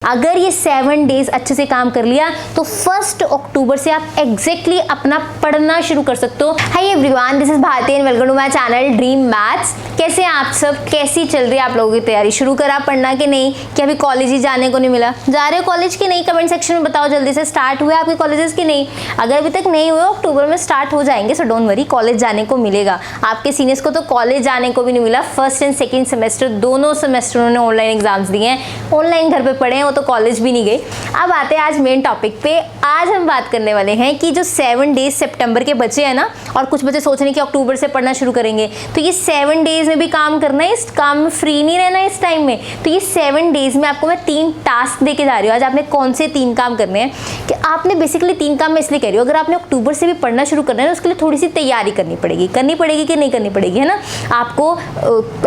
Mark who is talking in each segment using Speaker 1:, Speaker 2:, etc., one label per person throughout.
Speaker 1: अगर ये 7 डेज अच्छे से काम कर लिया तो 1 अक्टूबर से आप एग्जैक्टली अपना पढ़ना शुरू कर सकते हो। Hi everyone, this is Bharti and welcome to my channel dream maths. कैसे हैं आप सब? कैसी चल रही है आप लोगों की तैयारी? शुरू करा पढ़ना कि नहीं? कि अभी कॉलेज ही जाने को नहीं मिला? जा रहे हो कॉलेज की नहीं? कमेंट सेक्शन में बताओ जल्दी से। स्टार्ट हुए आपके कॉलेजेस की नहीं? अगर अभी तक नहीं हुए अक्टूबर में स्टार्ट हो जाएंगे, सो डोंट वरी, कॉलेज जाने को मिलेगा। आपके सीनियर्स को तो कॉलेज जाने को भी नहीं मिला। फर्स्ट एंड सेकेंड सेमेस्टर दोनों सेमेस्टर उन्होंने ऑनलाइन एग्जाम्स दिए हैं, ऑनलाइन घर पे पढ़े हैं, वो तो कॉलेज भी नहीं गए। अब आते हैं आज मेन टॉपिक पे। आज हम बात करने वाले हैं कि जो 7 डेज सितंबर के बचे हैं ना, और कुछ बच्चे सोच रहे हैं कि अक्टूबर से पढ़ना शुरू करेंगे, तो ये 7 डेज में भी काम करना है, इस काम में फ्री नहीं रहना इस टाइम में। तो ये 7 डेज में आपको मैं 3 टास्क देके जा रही हूँ। आज आपने कौन से 3 काम करने हैं? कि आपने बेसिकली 3 काम मैं इसलिए कह रही हूँ, अगर आपने अक्टूबर से भी पढ़ना शुरू करना है ना, उसके लिए थोड़ी सी तैयारी करनी पड़ेगी कि नहीं करनी पड़ेगी, है ना। आपको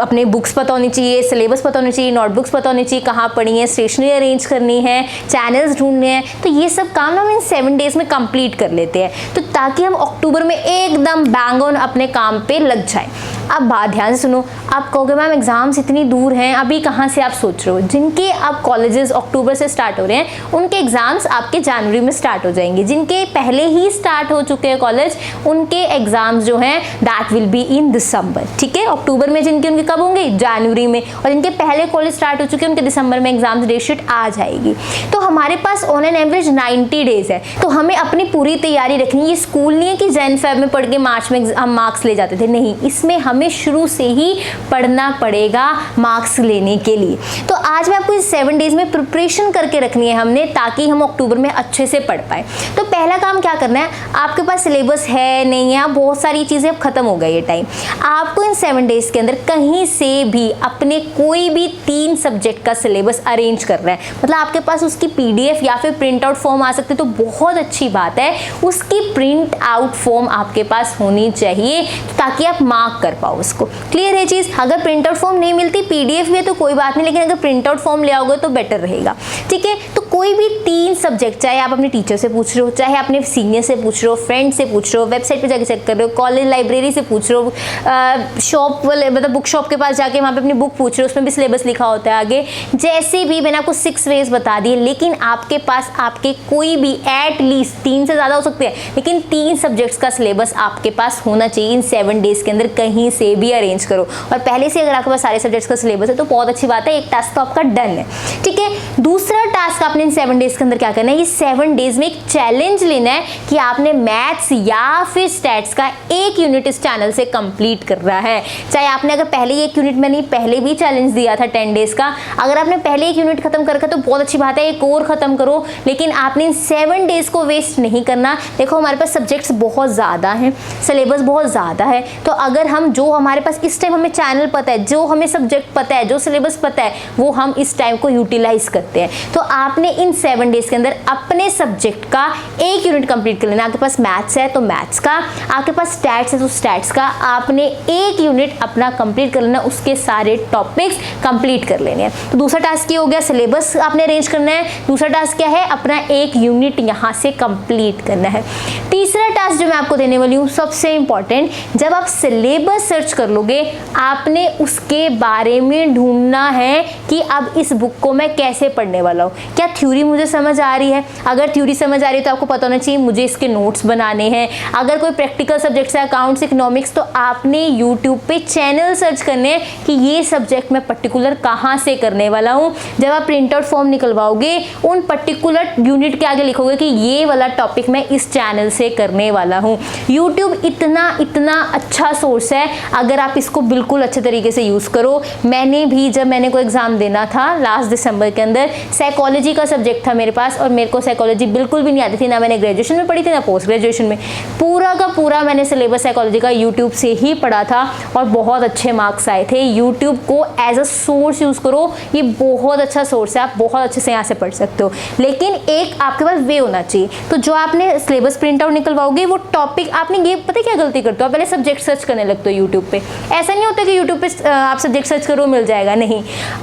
Speaker 1: अपने बुक्स पता होनी चाहिए, सिलेबस पता होनी चाहिए, नोटबुक्स पता होनी चाहिए, कहाँ पढ़नी है, स्टेशनरी अरेंज करनी है, चैनल्स ढूंढने हैं। तो ये सब काम हम इन 7 डेज में कंप्लीट कर लेते हैं, तो ताकि हम अक्टूबर में एकदम बैंग ऑन अपने काम पे लग जाए। अब बात ध्यान से सुनो। आप कहोगे मैम एग्जाम्स इतनी दूर हैं, अभी कहाँ से आप सोच रहे हो? जिनके अब कॉलेजेस अक्टूबर से स्टार्ट हो रहे हैं, उनके एग्जाम्स आपके जनवरी में स्टार्ट हो जाएंगे। जिनके पहले ही स्टार्ट हो चुके हैं कॉलेज, उनके एग्जाम्स जो हैं दैट विल बी इन दिसंबर। ठीक है, अक्टूबर में जिनके उनके कब होंगे? जनवरी में। और जिनके पहले कॉलेज स्टार्ट हो चुके हैं, उनके दिसंबर में एग्जाम्स डेटशीट आ जाएगी। तो हमारे pass on an average 90 days है, तो हमें अपनी पूरी तैयारी रखनी है। ये स्कूल नहीं है कि जैन फेब में पढ़ के मार्च में हम मार्क्स ले जाते थे, नहीं, इसमें हमें शुरू से ही पढ़ना पड़ेगा मार्क्स लेने के लिए। तो आज मैं आपको इस 7 डेज में प्रिपरेशन करके रखनी है हमने, ताकि हम अक्टूबर में अच्छे से पढ़ पाए। तो पहला काम क्या करना है, आपके पास सिलेबस है नहीं है, बहुत सारी चीज़ें अब खत्म हो गई ये टाइम। आपको इन 7 डेज के अंदर कहीं से भी अपने कोई भी 3 सब्जेक्ट का सिलेबस अरेंज करना है। मतलब आपके पास उसकी PDF या फिर प्रिंट आउट फॉर्म आ सकते, तो बहुत अच्छी बात है, उसकी प्रिंट आउट फॉर्म आपके पास होनी चाहिए, ताकि आप मार्क कर पाओ उसको। क्लियर है चीज़? अगर प्रिंट आउट फॉर्म नहीं मिलती, PDF भी है तो कोई बात नहीं, लेकिन अगर प्रिंट आउट फॉर्म ले आओगे तो बेटर रहेगा। ठीक है, तो कोई भी 3 सब्जेक्ट, चाहे आप अपने टीचर से पूछ रहे हो, चाहे अपने सीनियर से पूछ रहे हो, फ्रेंड से पूछ रहे हो, वेबसाइट पे जाके चेक कर रहे हो, कॉलेज लाइब्रेरी से पूछ रहे हो, शॉप वाले मतलब बुक शॉप के पास जाके वहाँ पे अपनी बुक पूछ रहे हो, उसमें भी सिलेबस लिखा होता है आगे। जैसे भी मैंने आपको 6 वेज बता दिए, लेकिन आपके पास आपके कोई भी एटलीस्ट 3 से ज़्यादा हो सकते हैं, लेकिन 3 सब्जेक्ट्स का सिलेबस आपके पास होना चाहिए इन 7 डेज के अंदर। कहीं से भी अरेंज करो, और पहले से अगर आपके पास सारे सब्जेक्ट्स का सिलेबस है तो बहुत अच्छी बात है, एक टास्क तो आपका डन है। ठीक है, दूसरा टास्क आपने इन 7 डेज के अंदर क्या करना है, ये 7 डेज में एक चैलेंज लेना है कि आपने मैथ्स या फिर स्टैट्स का 1 यूनिट इस चैनल से कंप्लीट कर रहा है। चाहे आपने अगर पहले 1 यूनिट, मैंने पहले भी चैलेंज दिया था 10 डेज का, अगर आपने पहले 1 यूनिट खत्म कर रखा तो बहुत अच्छी बात है, एक और खत्म करो, लेकिन आपने इन 7 डेज को वेस्ट नहीं करना। देखो हमारे पास सब्जेक्ट्स बहुत ज़्यादा हैं, सिलेबस बहुत ज़्यादा है, तो अगर हम जो हमारे पास इस टाइम हमें चैनल पता है, जो हमें सब्जेक्ट पता है, जो सिलेबस पता है, वो हम इस टाइम को यूटिलाइज करते हैं। तो आपने इन 7 डेज के अंदर अपने सब्जेक्ट का 1 यूनिट कंप्लीट कर लेना। आपके पास मैथ्स है तो मैथ्स का, आपके पास स्टैट्स है तो स्टैट्स का, आपने 1 यूनिट अपना कंप्लीट कर लेना, उसके सारे टॉपिक्स कंप्लीट कर लेने हैं। तो दूसरा टास्क ये हो गया, सिलेबस आपने अरेंज करना है। दूसरा टास्क क्या है, अपना 1 यूनिट यहाँ से कंप्लीट करना है। तीसरा टास्क जो मैं आपको देने वाली हूँ, सबसे इंपॉर्टेंट, जब आप सिलेबस सर्च कर लोगे, आपने उसके बारे में ढूंढना है कि अब इस बुक को मैं कैसे पढ़ने वाला हूँ। क्या थ्योरी मुझे समझ आ रही है? अगर थ्योरी समझ आ रही है तो आपको पता होना चाहिए मुझे इसके नोट्स बनाने हैं। अगर कोई प्रैक्टिकल सब्जेक्ट्स है, अकाउंट्स, इकोनॉमिक्स, तो आपने यूट्यूब पे चैनल सर्च करने हैं कि ये सब्जेक्ट मैं पर्टिकुलर कहाँ से करने वाला हूँ। जब आप प्रिंट आउट फॉर्म निकलवाओगे, उन पर्टिकुलर यूनिट के आगे लिखोगे कि ये वाला टॉपिक मैं इस चैनल से करने वाला हूँ। यूट्यूब इतना अच्छा सोर्स है, अगर आप इसको बिल्कुल अच्छे तरीके से यूज़ करो। मैंने भी, जब मैंने कोई एग्ज़ाम देना था लास्ट दिसंबर के अंदर, साइकोलॉजी का सब्जेक्ट था मेरे पास, और मेरे को साइकोलॉजी बिल्कुल भी नहीं आती थी, ना मैंने ग्रेजुएशन में पढ़ी थी ना पोस्ट ग्रेजुएशन में। पूरा का पूरा मैंने सिलेबस साइकोलॉजी का यूट्यूब से ही पढ़ा था, और बहुत अच्छे मार्क्स आए थे। यूट्यूब को एज अ सोर्स यूज़ करो, ये बहुत अच्छा सोर्स है, आप बहुत अच्छे से यहाँ से पढ़ सकते हो, लेकिन एक आपके पास वे होना चाहिए। तो जो आपने सिलेबस प्रिंट आउट निकलवाओगे, वो टॉपिक आपने, ये पता क्या गलती करते हो, आप पहले सब्जेक्ट सर्च करने लगते हो यूट्यूब पे। ऐसा नहीं होता कि यूट्यूब पे आप सब्जेक्ट सर्च करो मिल जाएगा, नहीं,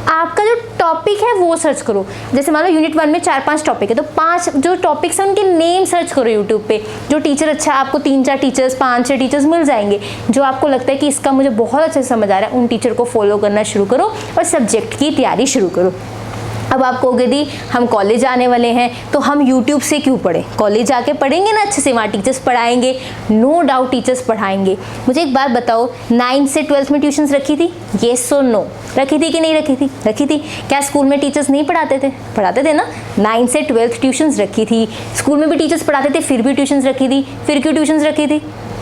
Speaker 1: आपका जो टॉपिक है वो सर्च करो। जैसे मान लो यूनिट 1 में 4-5 टॉपिक है, तो 5 जो टॉपिक्स हैं उनके नेम सर्च करो यूट्यूब पे। जो टीचर अच्छा, आपको 3-4 टीचर्स, 5-6 टीचर्स मिल जाएंगे, जो आपको लगता है कि इसका मुझे बहुत अच्छे से समझ आ रहा है, उन टीचर को फॉलो करना शुरू करो और सब्जेक्ट की तैयारी शुरू करो। अब आप कहोगे दी हम कॉलेज आने वाले हैं तो हम यूट्यूब से क्यों पढ़ें, कॉलेज जाके पढ़ेंगे ना अच्छे से, वहाँ टीचर्स पढ़ाएंगे, नो डाउट टीचर्स पढ़ाएंगे। मुझे एक बात बताओ, 9th से 12th में ट्यूशन्स रखी थी, येस और नो, रखी थी कि नहीं रखी थी? रखी थी। क्या स्कूल में टीचर्स नहीं पढ़ाते थे? पढ़ाते थे ना। 9th से 12th ट्यूशन्स रखी थी, स्कूल में भी टीचर्स पढ़ाते थे, फिर भी ट्यूशन्स रखी थी। फिर क्यों ट्यूशन्स रखी थी?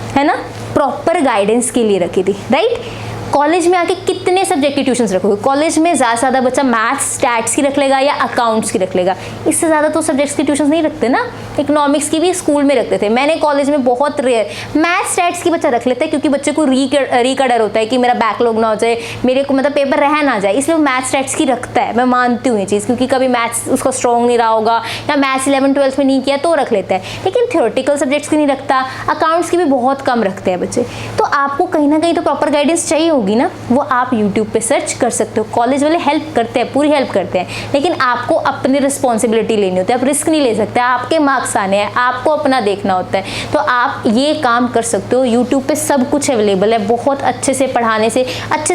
Speaker 1: है ना, प्रॉपर गाइडेंस के लिए रखी थी, राइट। कॉलेज में आके कितने सब्जेक्ट की ट्यूशन्स रखोगे? कॉलेज में ज़्यादा से ज़्यादा बच्चा मैथ्स स्टैट्स की रख लेगा या अकाउंट्स की रख लेगा, इससे ज़्यादा तो सब्जेक्ट्स की ट्यूशन्स नहीं रखते ना। इकोनॉमिक्स की भी स्कूल में रखते थे, मैंने कॉलेज में बहुत रेयर मैथ्स स्टैट्स की बच्चा रख लेता है, क्योंकि बच्चे को री का डर होता है कि मेरा बैकलॉग ना हो जाए, मेरे को मतलब पेपर रह ना जाए, इसलिए वो मैथ्स स्टैट्स की रखता है। मैं मानती हूँ ये चीज़, क्योंकि कभी मैथ्स उसका स्ट्रॉन्ग नहीं रहा होगा या मैथ्स 11th 12th में नहीं किया तो रख लेता है, लेकिन थ्योरेटिकल सब्जेक्ट्स की नहीं रखता। अकाउंट्स की भी बहुत कम रखते हैं बच्चे। तो आपको कहीं ना कहीं तो प्रॉपर गाइडेंस चाहिए होगी ना, वो आप YouTube पे सर्च कर सकते हो। कॉलेज वाले हेल्प करते हैं, पूरी हेल्प करते हैं, लेकिन आपको अपनी रिस्पॉन्सिबिलिटी लेनी होती है। आप रिस्क नहीं ले सकते, आपके मार्क्स आने हैं, आपको अपना देखना होता है। तो आप ये काम कर सकते हो। YouTube पे सब कुछ अवेलेबल है, बहुत अच्छे से पढ़ाने से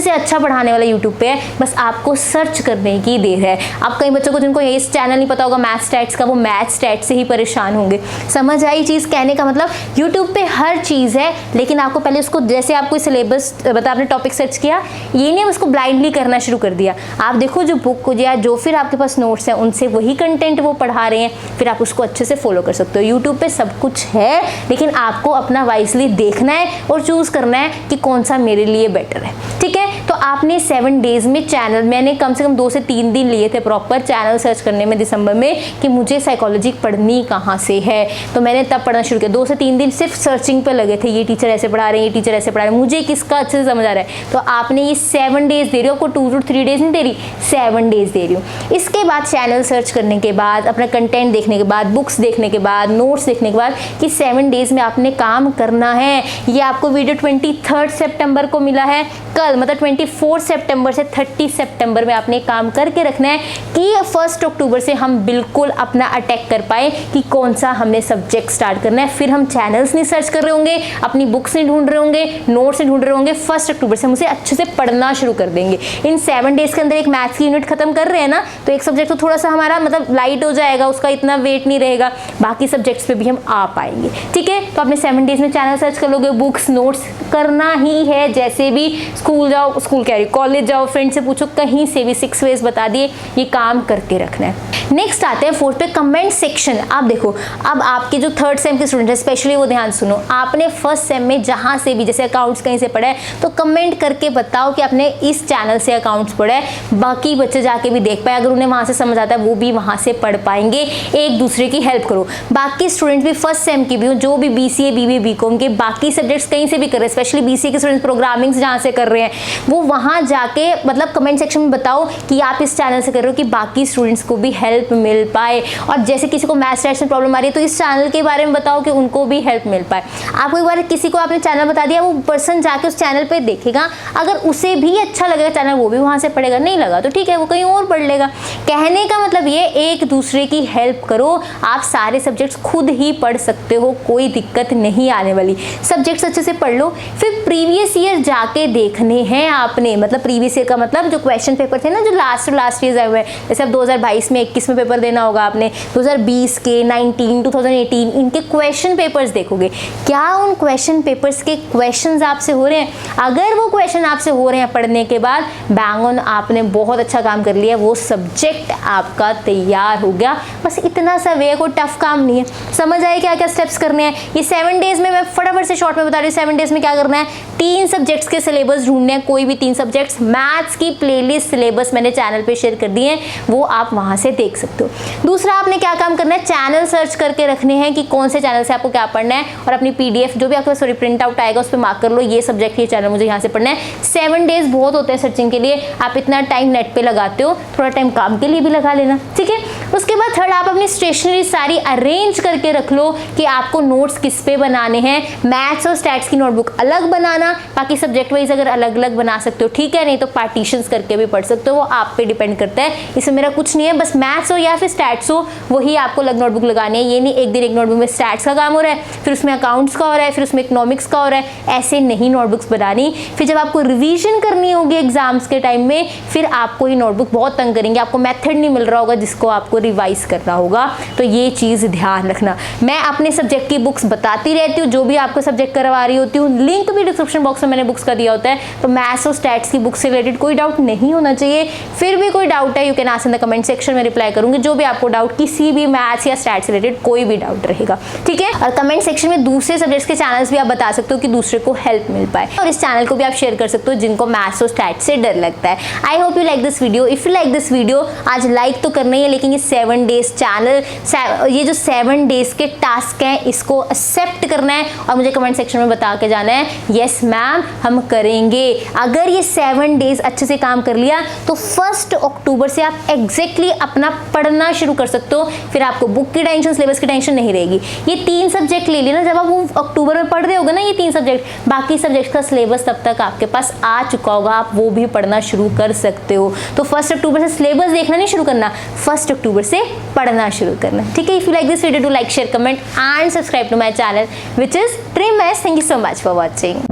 Speaker 1: अच्छा पढ़ाने वाला YouTube पे है, बस आपको सर्च करने की देर है। आप कई बच्चों को जिनको ये चैनल नहीं पता होगा मैथ्स स्टैट्स का, वो मैथ्स स्टैट्स से ही परेशान होंगे। समझ आई चीज़? कहने का मतलब YouTube पे हर चीज़ है, लेकिन आपको पहले उसको, जैसे आपको सिलेबस बता, आपने टॉपिक सर्च किया, ये नहीं उसको ब्लाइंडली करना शुरू कर दिया। आप देखो जो बुक या जो फिर आपके पास नोट्स हैं उनसे वही कंटेंट वो पढ़ा रहे हैं, फिर आप उसको अच्छे से फॉलो कर सकते हो। यूट्यूब पे सब कुछ है, लेकिन आपको अपना वाइजली देखना है और चूज करना है कि कौन सा मेरे लिए बेटर है, ठीक है। तो आपने 7 डेज में चैनल, मैंने कम से कम 2 से 3 दिन लिए थे प्रॉपर चैनल सर्च करने में दिसंबर में कि मुझे साइकोलॉजी पढ़नी कहाँ से है, तो मैंने तब पढ़ना शुरू किया। 2 से 3 दिन सिर्फ सर्चिंग पे लगे थे, ये टीचर ऐसे पढ़ा रहे हैं, ये टीचर ऐसे पढ़ा रहे हैं, मुझे किसका अच्छे से समझ आ रहा है। तो आपने ये 7 डेज दे रही हो, आपको 2 to 3 डेज नहीं दे रही, 7 डेज दे रही हूँ। इसके बाद चैनल सर्च करने के बाद, अपना कंटेंट देखने के बाद, बुक्स देखने के बाद, नोट्स देखने के बाद कि 7 डेज में आपने काम करना है। ये आपको वीडियो 23 सितंबर को मिला है, कल मतलब 24 सितंबर से 30 सितंबर में आपने काम करके रखना है कि 1 अक्टूबर से हम बिल्कुल अपना अटैक कर पाए कि कौन सा हमने सब्जेक्ट स्टार्ट करना है। फिर हम चैनल्स नहीं सर्च कर रहे होंगे, अपनी बुक्स नहीं ढूंढ रहे होंगे, नोट्स नहीं ढूंढ रहे होंगे, 1 अक्टूबर से हम उसे अच्छे से पढ़ना शुरू कर देंगे। इन 7 डेज के अंदर एक मैथ्स की यूनिट खत्म कर रहे हैं ना, तो एक सब्जेक्ट तो थोड़ा सा हमारा मतलब लाइट हो जाएगा, उसका इतना वेट नहीं रहेगा, बाकी सब्जेक्ट्स पे भी हम आ पाएंगे, ठीक है। तो आपने 7 डेज में चैनल सर्च कर लोगे, बुक्स नोट्स करना ही है, जैसे भी स्कूल जाओ, स्कूल कह रही कॉलेज जाओ, फ्रेंड से पूछो, कहीं से भी 6 वेज बता दिए, ये काम करके रखना है। नेक्स्ट आते हैं 4th पे, कमेंट सेक्शन। आप देखो, अब आपके जो 3rd सेम के स्टूडेंट है स्पेशली वो ध्यान सुनो, आपने 1st सेम में जहां से भी, जैसे अकाउंट्स कहीं से पढ़ा है तो कमेंट करके बताओ कि आपने इस चैनल से अकाउंट्स पढ़ा है, बाकी बच्चे जाके भी देख पाए, अगर उन्हें वहां से समझ आता है वो भी वहां से पढ़ पाएंगे। एक दूसरे की हेल्प करो। बाकी स्टूडेंट भी 1st सेम की भी हो, जो भी BCA BBA BCom के बाकी सब्जेक्ट्स कहीं से भी कर रहे हैं, स्पेशली BCA के स्टूडेंट्स प्रोग्रामिंग जहाँ से कर रहे हैं, वो वहां जाके मतलब कमेंट सेक्शन में बताओ कि आप इस चैनल से कर रहे हो, कि बाकी स्टूडेंट्स को भी हेल्प मिल पाए। और जैसे किसी को मैथ्स स्टैट्स में प्रॉब्लम आ रही है तो इस चैनल के बारे में बताओ कि उनको भी हेल्प मिल पाए। आपको एक बार किसी को आपने चैनल बता दिया, वो पर्सन जाके उस चैनल पे देखेगा, अगर उसे भी अच्छा लगेगा चैनल, वो भी वहां से पढ़ेगा, नहीं लगा तो ठीक है वो कहीं और पढ़ लेगा। कहने का मतलब ये, एक दूसरे की हेल्प करो। आप सारे सब्जेक्ट्स खुद ही पढ़ सकते हो, कोई दिक्कत नहीं आने वाली। सब्जेक्ट्स अच्छे से पढ़ लो, फिर प्रीवियस ईयर जाके देखने हैं आपने, मतलब प्रीवियस ईयर का मतलब जो क्वेश्चन पेपर थे ना, जो लास्ट ईयर आए हुए हैं, जैसे अब 2022 में 21 में पेपर देना होगा आपने, 2020 के 19 2018 इनके क्वेश्चन पेपर्स देखोगे, क्या उन क्वेश्चन पेपर्स के क्वेश्चंस आपसे हो रहे हैं। अगर वो क्वेश्चन आपसे हो रहे हैं पढ़ने के बाद, बैंग ऑन, आपने बहुत अच्छा काम कर लिया, वो सब्जेक्ट आपका तैयार हो गया। बस इतना सा वे, कोई टफ काम नहीं है। समझ आए क्या क्या स्टेप्स करने हैं। ये 7 डेज में मैं फटाफट से शॉर्ट में बता रही हूँ। 7 डेज में क्या करना है, 3 सब्जेक्ट्स के सिलेबस ढूंढने हैं, कोई भी 3 सब्जेक्ट्स। मैथ्स की प्लेलिस्ट सिलेबस मैंने चैनल पे शेयर कर दी है, वो आप वहां से देख सकते हो। दूसरा आपने क्या काम करना है, चैनल सर्च करके रखने हैं कि कौन से चैनल से आपको क्या पढ़ना है, और अपनी PDF जो भी आपके पास प्रिंट आउट आएगा उस पर मार्क कर लो, ये सब्जेक्ट ये चैनल मुझे यहाँ से पढ़ना है। 7 डेज बहुत होते हैं सर्चिंग के लिए, आप इतना टाइम नेट पे लगाते हो, थोड़ा टाइम काम के लिए भी लगा लेना, ठीक है। उसके बाद थर्ड, आप अपनी स्टेशनरी सारी अरेंज करके रख लो कि आपको नोट्स किस पे बनाने हैं। मैथ्स और स्टैट्स की नोटबुक अलग बनाना, बाकी सब्जेक्ट वाइज अगर अलग अलग बना सकते हो ठीक है, नहीं तो पार्टीशंस करके भी पढ़ सकते हो, वो आप पे डिपेंड करता है। इसमें मेरा कुछ नहीं है, बस मैथ्स हो या फिर स्टैट्स हो वही आपको अलग नोटबुक लगानी है। ये नहीं एक दिन एक नोटबुक में स्टैट्स का काम हो रहा है, फिर उसमें अकाउंट्स का हो रहा है, फिर उसमें इकोनॉमिक्स का हो रहा है, ऐसे नहीं नोटबुक्स बनानी। फिर जब आपको रिवीजन करनी होगी एग्जाम्स के टाइम में, फिर आपको ये नोटबुक बहुत तंग करेंगे, आपको मेथड नहीं मिल रहा होगा जिसको आपको रिवाइज करना होगा। तो ये चीज़ ध्यान रखना। मैं अपने सब्जेक्ट की बुक्स बताती रहती हूँ, जो भी आपको सब्जेक्ट करवा रही होती हूँ, लिंक भी डिस्क्रिप्शन बॉक्स में मैंने बुक्स का दिया होता है। तो मैथ्स और स्टैट्स की बुक से रिलेटेड कोई डाउट नहीं होना चाहिए। फिर भी कोई डाउट है, you can ask in the comment section में, रिप्लाई करूंगी जो भी आपको डाउट, किसी भी मैथ्स या स्टैट्स से रिलेटेड कोई भी डाउट रहेगा, ठीक है। और कमेंट सेक्शन में दूसरे सब्जेक्ट्स के चैनल्स भी आप बता सकते हो कि दूसरे को हेल्प मिल पाए, और इस चैनल को भी आप शेयर कर सकते हो जिनको मैथ्स और स्टैट्स से डर लगता है। I hope you like this video. If you like this video, आज लाइक तो करना ही है, लेकिन ये 7 डेज चैनल, ये जो 7 डेज के टास्क हैं इसको एक्सेप्ट करना है और मुझे कमेंट सेक्शन में बता के जाना है यस मैम हम करेंगे। अगर ये 7 डेज अच्छे से काम कर लिया तो 1 अक्टूबर से आप एग्जैक्टली अपना पढ़ना शुरू कर सकते हो। फिर आपको बुक की टेंशन, सिलेबस की टेंशन नहीं रहेगी। ये 3 सब्जेक्ट ले लेना, जब आप वो अक्टूबर में पढ़ रहे होगे ना ये 3 सब्जेक्ट, बाकी सब्जेक्ट का सिलेबस तब तक आपके पास आ चुका होगा, आप वो भी पढ़ना शुरू कर सकते हो। तो 1 अक्टूबर से सिलेबस देखना नहीं शुरू करना, 1 अक्टूबर से पढ़ना शुरू करना, ठीक है। If you like this video, do like, share, comment and subscribe to my channel which is Dream Maths. Thank you so much for watching.